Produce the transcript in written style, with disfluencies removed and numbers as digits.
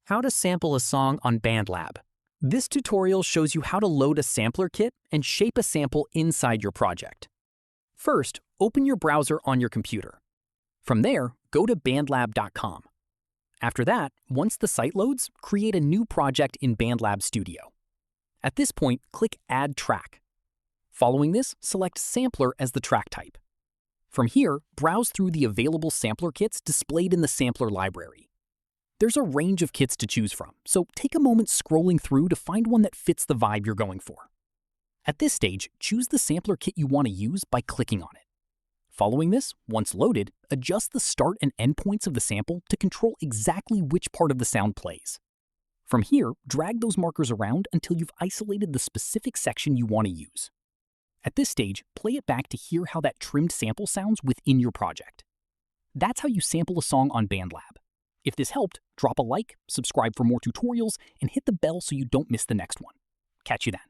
How to sample a song on BandLab. This tutorial shows you how to load a sampler kit and shape a sample inside your project. First, open your browser on your computer. From there, go to bandlab.com. After that, once the site loads, create a new project in BandLab Studio. At this point, click Add Track. Following this, select Sampler as the track type. From here, browse through the available sampler kits displayed in the sampler library. There's a range of kits to choose from, so take a moment scrolling through to find one that fits the vibe you're going for. At this stage, choose the sampler kit you want to use by clicking on it. Following this, once loaded, adjust the start and end points of the sample to control exactly which part of the sound plays. From here, drag those markers around until you've isolated the specific section you want to use. At this stage, play it back to hear how that trimmed sample sounds within your project. That's how you sample a song on BandLab. If this helped, drop a like, subscribe for more tutorials, and hit the bell so you don't miss the next one. Catch you then.